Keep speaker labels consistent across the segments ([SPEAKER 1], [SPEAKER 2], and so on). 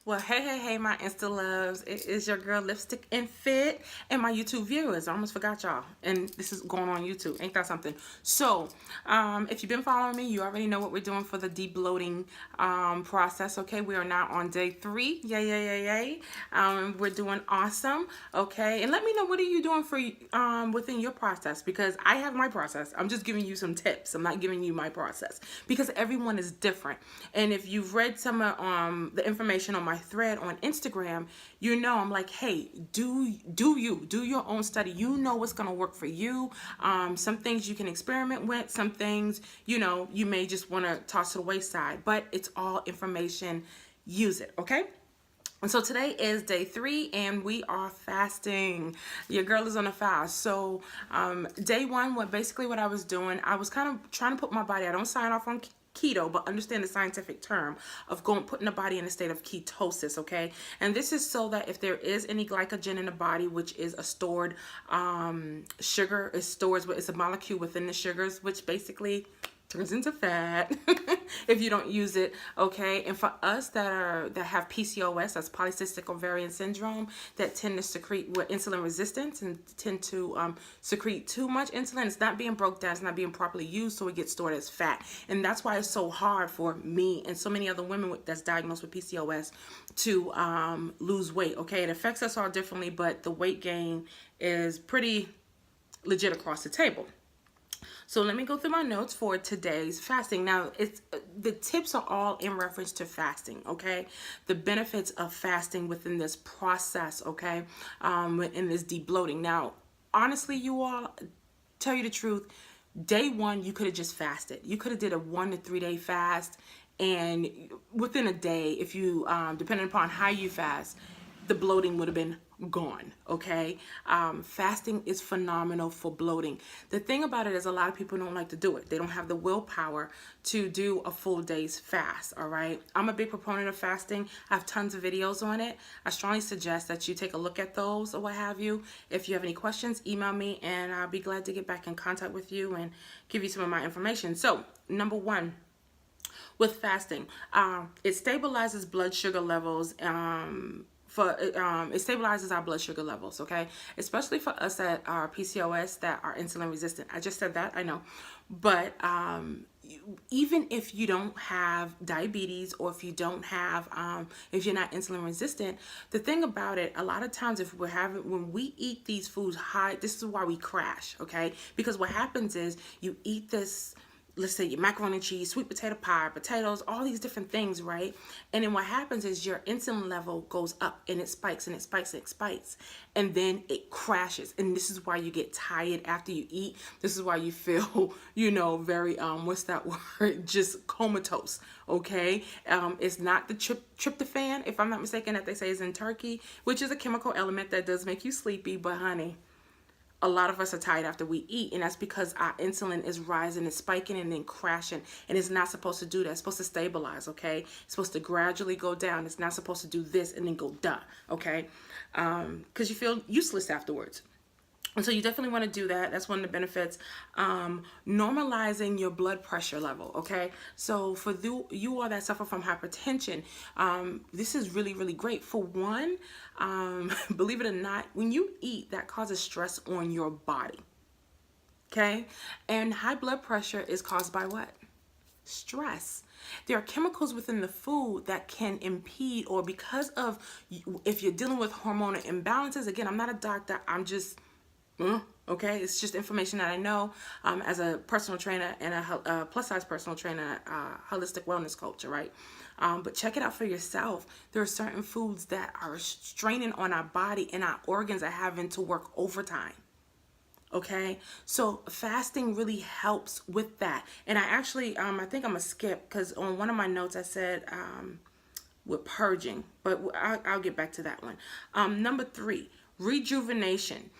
[SPEAKER 1] Well, hey, my Insta loves. It is your girl, Lipstick and Fit, and my YouTube viewers. I almost forgot y'all. And this is going on YouTube. Ain't that something? So, if you've been following me, you already know what we're doing for the de-bloating process, okay? We are now on day 3. Yay. We're doing awesome, okay? And let me know, what are you doing for within your process? Because I have my process. I'm just giving you some tips. I'm not giving you my process because everyone is different. And if you've read some of the information on my thread on Instagram, you know I'm like, hey, do your own study. You know what's gonna work for you. Some things you can experiment with. Some things you may just want to toss to the wayside. But it's all information. Use it, okay? And so today is day 3 and we are fasting. Your girl is on a fast. So day 1, what I was doing, I was kind of trying to put my body, I don't sign off on keto, but understand the scientific term of putting the body in a state of ketosis, okay? And this is so that if there is any glycogen in the body, which is a stored sugar, it's a molecule within the sugars, which basically turns into fat if you don't use it, okay? And for us that have PCOS, that's polycystic ovarian syndrome, that tend to secrete with insulin resistance and tend to secrete too much insulin, it's not being broke down, it's not being properly used, so it gets stored as fat. And that's why it's so hard for me and so many other women that's diagnosed with PCOS to lose weight, okay? It affects us all differently, but the weight gain is pretty legit across the table. So let me go through my notes for today's fasting. Now, the tips are all in reference to fasting, okay? The benefits of fasting within this process, okay? In this de-bloating. Now, honestly, you all, tell you the truth, day 1, you could have just fasted. You could have did a 1 to 3 day fast, and within a day, if you, depending upon how you fast, the bloating would have been gone, okay? Fasting is phenomenal for bloating. The thing about it is a lot of people don't like to do it. They don't have the willpower to do a full day's fast, all right? I'm a big proponent of fasting. I have tons of videos on it. I strongly suggest that you take a look at those or what have you. If you have any questions, email me and I'll be glad to get back in contact with you and give you some of my information. So, number 1, with fasting, it stabilizes blood sugar levels. It stabilizes our blood sugar levels, okay? Especially for us that are PCOS, that are insulin resistant. I just said that, I know. But even if you don't have diabetes, or if you don't have, if you're not insulin resistant, the thing about it, a lot of times when we eat these foods high, this is why we crash, okay? Because what happens is you eat this, let's say your macaroni and cheese, sweet potato pie, potatoes, all these different things, right? And then what happens is your insulin level goes up and it spikes and it spikes and it spikes. And then it crashes. And this is why you get tired after you eat. This is why you feel, very, what's that word? Just comatose, okay? It's not the tryptophan, if I'm not mistaken, that they say is in turkey, which is a chemical element that does make you sleepy, but honey, a lot of us are tired after we eat, and that's because our insulin is rising and spiking and then crashing, and it's not supposed to do that. It's supposed to stabilize, okay? It's supposed to gradually go down. It's not supposed to do this and then go duh, okay? Because you feel useless afterwards. And so you definitely want to do that. That's one of the benefits. Normalizing your blood pressure level, okay? So for you all that suffer from hypertension, this is really, really great. For one, believe it or not, when you eat, that causes stress on your body, okay? And high blood pressure is caused by what? Stress. There are chemicals within the food that can impede, or because of, if you're dealing with hormonal imbalances, again, I'm not a doctor, I'm just... okay, it's just information that I know as a personal trainer and a plus size personal trainer, holistic wellness coach, right? But check it out for yourself. There are certain foods that are straining on our body, and our organs are having to work overtime. Okay, so fasting really helps with that. And I actually, I think I'm gonna skip, because on one of my notes I said with purging, but I'll get back to that one. Number 3, rejuvenation.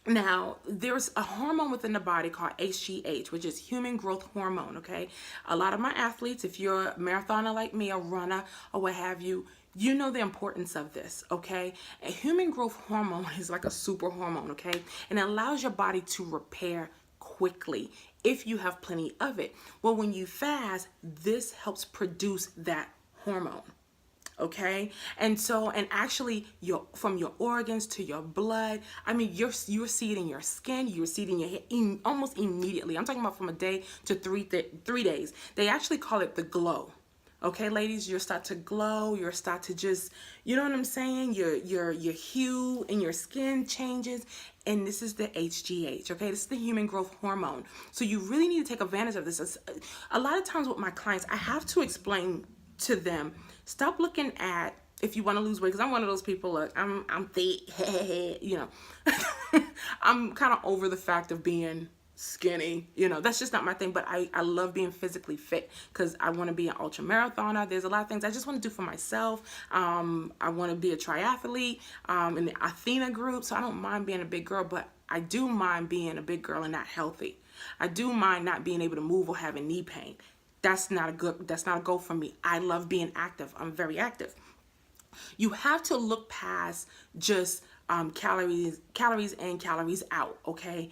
[SPEAKER 1] Now, there's a hormone within the body called HGH, which is human growth hormone, okay? A lot of my athletes, if you're a marathoner like me, a runner, or what have you, you know the importance of this, okay? A human growth hormone is like a super hormone, okay? And it allows your body to repair quickly if you have plenty of it. Well, when you fast, this helps produce that hormone. Okay, and so, and actually your, from your organs to your blood, I mean, you see it in your skin, you see it in your hair almost immediately. I'm talking about from a day to 3 days. They actually call it the glow. Okay, ladies, you'll start to glow, you'll start to just, you know what I'm saying, your hue in your skin changes. And this is the HGH. Okay, this is the human growth hormone. So you really need to take advantage of this. A lot of times with my clients, I have to explain to them, stop looking at, if you want to lose weight, because I'm one of those people, look, I'm thick, you know. I'm kind of over the fact of being skinny, you know, that's just not my thing. But I love being physically fit because I want to be an ultra marathoner. There's a lot of things I just want to do for myself. I want to be a triathlete in the Athena group. So I don't mind being a big girl, but I do mind being a big girl and not healthy. I do mind not being able to move or having knee pain. That's not a goal for me. I love being active. I'm very active. You have to look past just calories in, calories out, okay?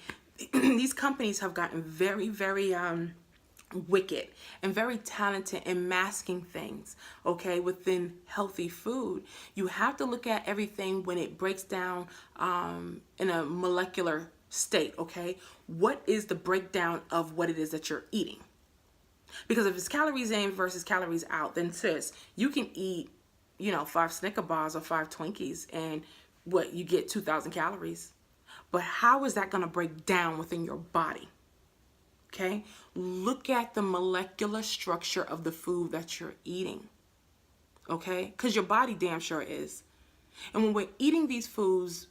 [SPEAKER 1] These companies have gotten very, very wicked and very talented in masking things, okay, within healthy food. You have to look at everything when it breaks down in a molecular state, okay? What is the breakdown of what it is that you're eating? Because if it's calories in versus calories out, then sis, you can eat, you know, 5 Snicker bars or 5 Twinkies and what, you get 2,000 calories. But how is that going to break down within your body? Okay? Look at the molecular structure of the food that you're eating. Okay? Because your body damn sure is. And when we're eating these foods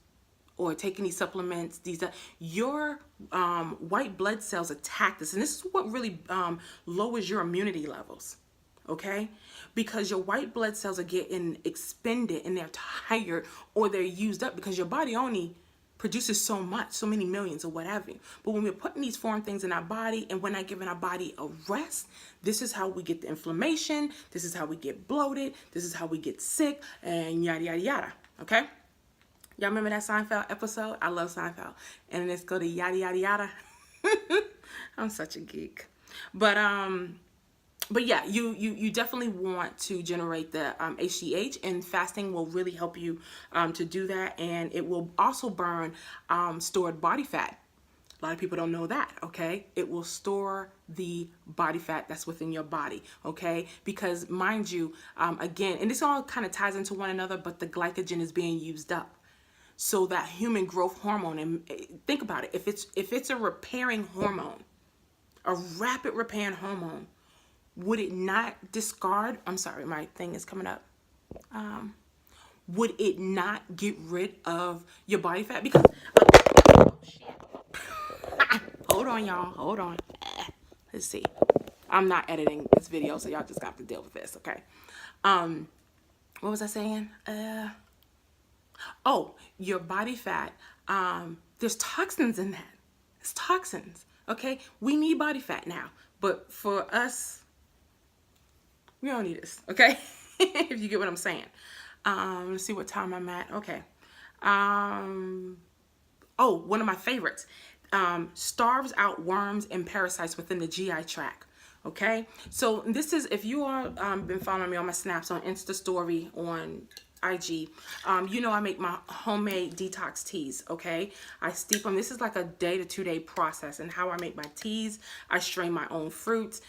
[SPEAKER 1] or taking these supplements, your white blood cells attack this. And this is what really lowers your immunity levels. Okay? Because your white blood cells are getting expended and they're tired or they're used up because your body only produces so much, so many millions or whatever. But when we're putting these foreign things in our body and we're not giving our body a rest, this is how we get the inflammation. This is how we get bloated. This is how we get sick and yada, yada, yada. Okay? Y'all remember that Seinfeld episode? I love Seinfeld. And let's go to yada, yada, yada. I'm such a geek. But yeah, you definitely want to generate the HGH, and fasting will really help you to do that. And it will also burn stored body fat. A lot of people don't know that, okay? It will store the body fat that's within your body, okay? Because mind you, again, and this all kind of ties into one another, but the glycogen is being used up. So that human growth hormone, and think about it, if it's a repairing hormone, a rapid repairing hormone, would it not discard, I'm sorry, my thing is coming up. Would it not get rid of your body fat? Because, oh shit. Hold on, y'all, hold on. Let's see. I'm not editing this video, so y'all just got to deal with this, okay? What was I saying? Oh, your body fat, there's toxins in that. It's toxins, okay? We need body fat now, but for us, we don't need this, okay? If you get what I'm saying. Let's see what time I'm at. Okay. Oh, one of my favorites. Starves out worms and parasites within the GI tract. Okay? So this is, if you are been following me on my snaps on Insta story on IG, you know I make my homemade detox teas, okay? I steep them. This is like a 1 to 2 day process. And how I make my teas, I strain my own fruits.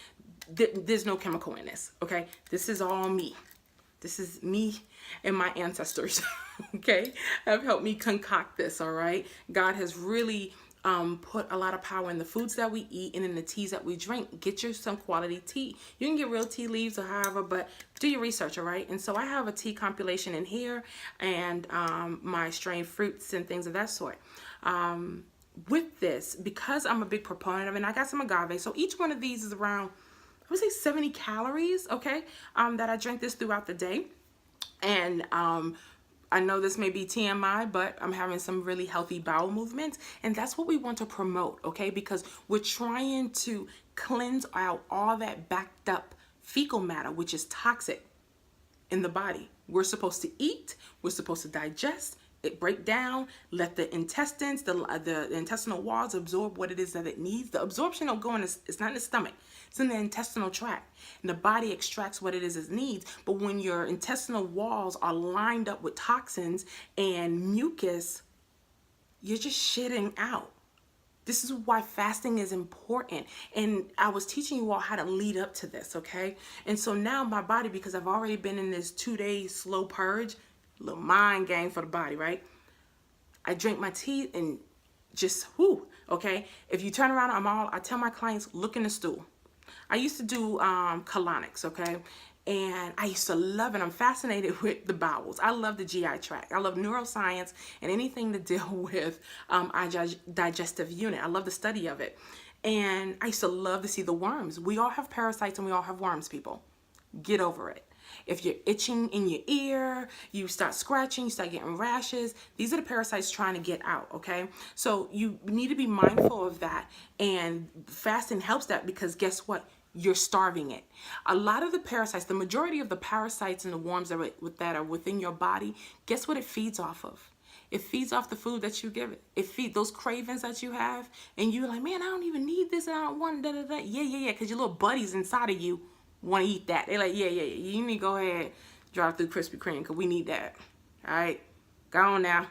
[SPEAKER 1] There's no chemical in this, okay? This is all me. This is me and my ancestors, okay? Have helped me concoct this, all right? God has really put a lot of power in the foods that we eat and in the teas that we drink. Get you some quality tea. You can get real tea leaves or however, but do your research, all right? And so I have a tea compilation in here and my strained fruits and things of that sort. With this, because I'm a big proponent of it, and I got some agave, so each one of these is around, I would say 70 calories, okay, that I drink this throughout the day. And I know this may be TMI, but I'm having some really healthy bowel movements, and that's what we want to promote, okay, because we're trying to cleanse out all that backed up fecal matter, which is toxic in the body. We're supposed to eat, we're supposed to digest, it break down, let the intestines, the intestinal walls absorb what it is that it needs. The absorption will go in, it's not in the stomach, it's in the intestinal tract. And the body extracts what it is it needs. But when your intestinal walls are lined up with toxins and mucus, you're just shitting out. This is why fasting is important. And I was teaching you all how to lead up to this, okay? And so now my body, because I've already been in this 2-day slow purge, little mind game for the body, right? I drink my tea and just, whoo, okay? If you turn around, I tell my clients, look in the stool. I used to do colonics, okay? And I used to love it. I'm fascinated with the bowels. I love the GI tract. I love neuroscience and anything to deal with our digestive unit. I love the study of it. And I used to love to see the worms. We all have parasites and we all have worms, people. Get over it. If you're itching in your ear, you start scratching, you start getting rashes, these are the parasites trying to get out, okay? So you need to be mindful of that. And fasting helps that because guess what? You're starving it. A lot of the parasites, the majority of the parasites and the worms that are within your body, guess what it feeds off of? It feeds off the food that you give it. It feeds those cravings that you have, and you're like, man, I don't even need this, and I don't want da-da-da. Yeah, because your little buddies inside of you want to eat that. They're like, yeah, you need to go ahead, drive through Krispy Kreme, because we need that. All right? Go on now.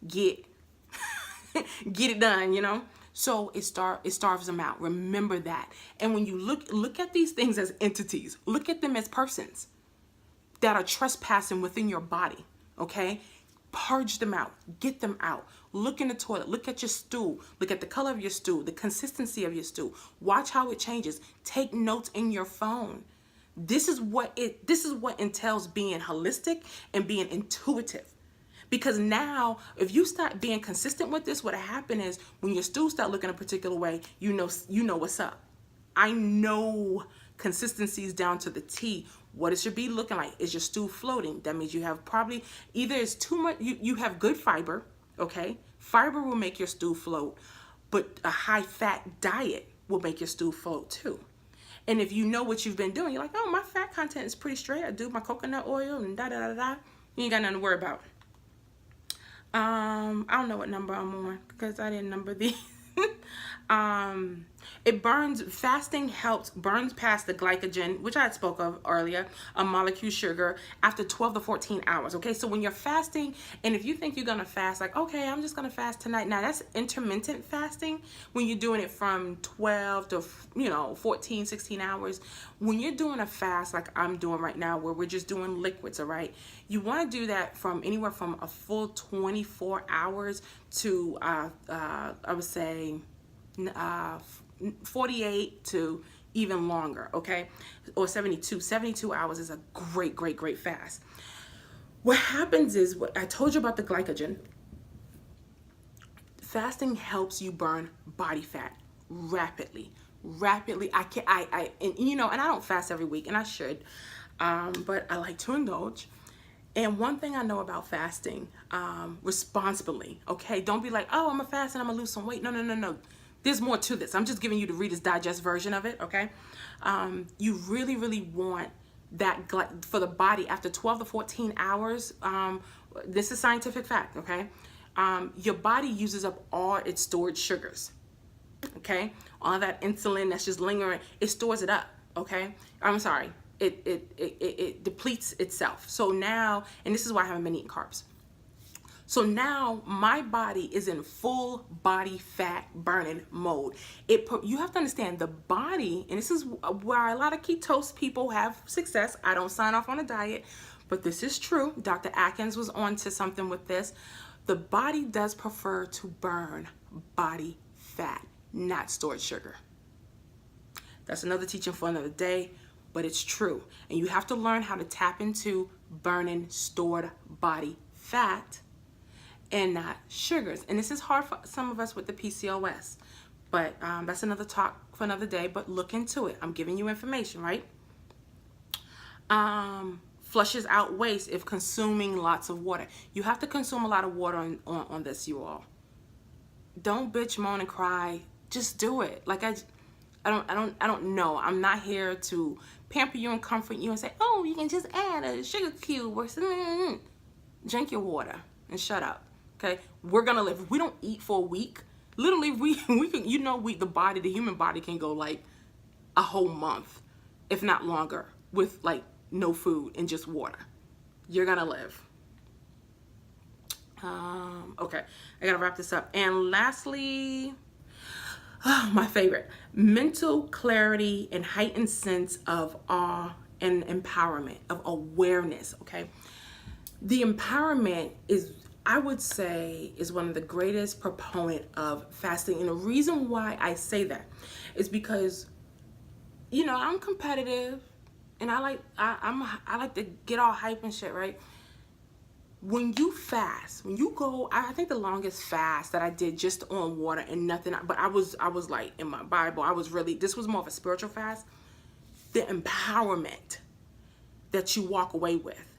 [SPEAKER 1] Get it done, you know? So it starves them out. Remember that. And when you look at these things as entities, look at them as persons that are trespassing within your body, okay? Purge them out. Get them out. Look in the toilet. Look at your stool. Look at the color of your stool, the consistency of your stool. Watch how it changes. Take notes in your phone. This is what entails being holistic and being intuitive. Because now, if you start being consistent with this, what'll happen is when your stool start looking a particular way, you know what's up. I know consistencies down to the T. What it should be looking like. Is your stool floating? That means you have probably, either it's too much, you have good fiber, okay? Fiber will make your stool float, but a high fat diet will make your stool float too. And if you know what you've been doing, you're like, oh, my fat content is pretty straight. I do my coconut oil and da-da-da-da. You ain't got nothing to worry about. I don't know what number I'm on because I didn't number these. It burns, fasting burns past the glycogen, which I had spoke of earlier, a molecule sugar, after 12 to 14 hours. Okay, so when you're fasting, and if you think you're gonna fast, like, okay, I'm just gonna fast tonight. Now that's intermittent fasting when you're doing it from 12 to 14, 16 hours. When you're doing a fast like I'm doing right now, where we're just doing liquids, all right, you want to do that from anywhere from a full 24 hours to I would say 48 to even longer, okay? Or 72. 72 hours is a great fast. What happens is, what I told you about the glycogen, fasting helps you burn body fat rapidly. And I don't fast every week, and I should, but I like to indulge. And one thing I know about fasting, responsibly, okay? Don't be like, oh, I'm gonna fast and I'm gonna lose some weight. No. There's more to this. I'm just giving you the Reader's Digest version of it, okay? You really want that for the body after 12 to 14 hours. This is scientific fact, okay? Your body uses up all its stored sugars, okay? All that insulin that's just lingering, it stores it up, okay? I'm sorry. It depletes itself. So now, and this is why I haven't been eating carbs. So now my body is in full body fat burning mode. You have to understand the body, and this is where a lot of ketose people have success. I don't sign off on a diet, but this is true. Dr. Atkins was on to something with this. The body does prefer to burn body fat, not stored sugar. That's another teaching for another day, but it's true. And you have to learn how to tap into burning stored body fat and not sugars. And this is hard for some of us with the PCOS, but that's another talk for another day, but look into it. I'm giving you information, right? Flushes out waste if consuming lots of water. You have to consume a lot of water on this, you all. Don't bitch, moan, and cry. Just do it. Like I don't know. I'm not here to pamper you and comfort you and say, oh, you can just add a sugar cube or something. Drink your water and shut up. Okay, we're gonna live. If we don't eat for a week, literally, we can, you know, the human body can go like a whole month, if not longer, with like no food and just water. You're gonna live. Okay, I gotta wrap this up. And lastly, oh, my favorite, mental clarity and heightened sense of awe and empowerment, of awareness. Okay, the empowerment is, I would say, is one of the greatest proponent of fasting. And the reason why I say that is because, you know, I'm competitive and I like to get all hype and shit, right? When you fast, when you go, I think the longest fast that I did just on water and nothing, but I was like in my Bible, I was really, this was more of a spiritual fast. The empowerment that you walk away with.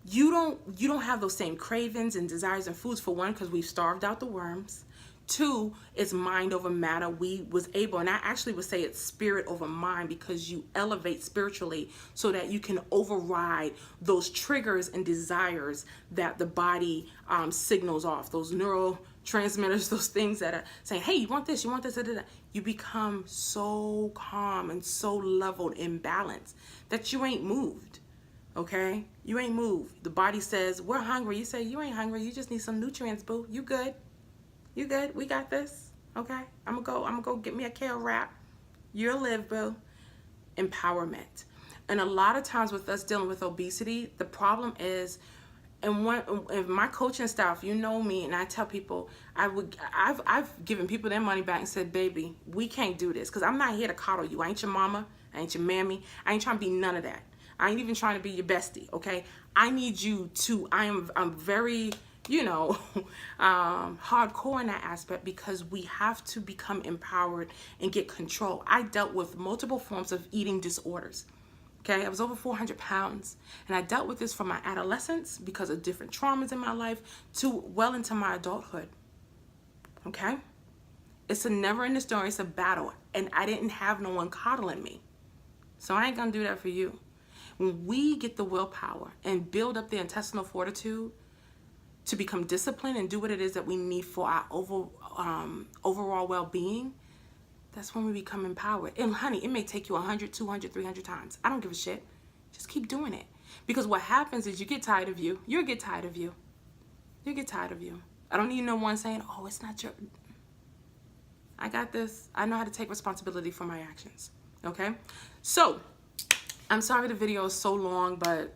[SPEAKER 1] You don't have those same cravings and desires and foods, for one, because we've starved out the worms. Two, it's mind over matter. We was able, and I actually would say it's spirit over mind, because you elevate spiritually so that you can override those triggers and desires that the body signals off, those neurotransmitters, those things that are saying, hey, you want this, you want this, da, da, da. You become so calm and so leveled in balance that you ain't moved. Okay, you ain't moved. The body says, we're hungry. You say, you ain't hungry, you just need some nutrients, boo. You good. You good? We got this. Okay? I'm gonna go get me a kale wrap. You'll live, boo. Empowerment. And a lot of times with us dealing with obesity, the problem is, and in my coaching style, if you know me, and I tell people, I've given people their money back and said, baby, we can't do this, because I'm not here to coddle you. I ain't your mama. I ain't your mammy. I ain't trying to be none of that. I ain't even trying to be your bestie. Okay? I need you to, I'm very, you know, hardcore in that aspect, because we have to become empowered and get control. I dealt with multiple forms of eating disorders. Okay, I was over 400 pounds, and I dealt with this from my adolescence because of different traumas in my life to well into my adulthood. Okay, it's a never-ending story. It's a battle, and I didn't have no one coddling me, so I ain't gonna do that for you. When we get the willpower and build up the intestinal fortitude to become disciplined and do what it is that we need for our overall well-being, that's when we become empowered. And honey, it may take you 100, 200, 300 times. I don't give a shit. Just keep doing it. Because what happens is you get tired of you. You'll get tired of you. You'll get tired of you. I don't need no one saying, oh, it's not your... I got this. I know how to take responsibility for my actions. Okay? So, I'm sorry the video is so long, but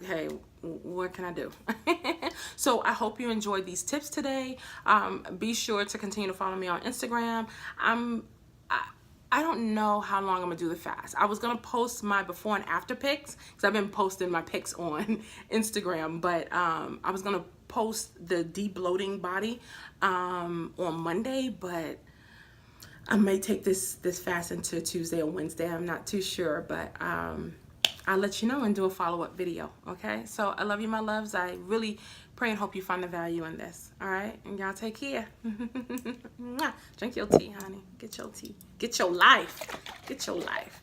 [SPEAKER 1] hey, what can I do? So I hope you enjoyed these tips today. Be sure to continue to follow me on Instagram. I don't know how long I'm gonna do the fast. I was gonna post my before and after pics, because I've been posting my pics on Instagram, but I was gonna post the de-bloating body on Monday, but I may take this fast into Tuesday or Wednesday. I'm not too sure, but I'll let you know and do a follow-up video, okay? So I love you, my loves. I really pray and hope you find the value in this, all right? And y'all take care. Drink your tea, honey. Get your tea. Get your life. Get your life.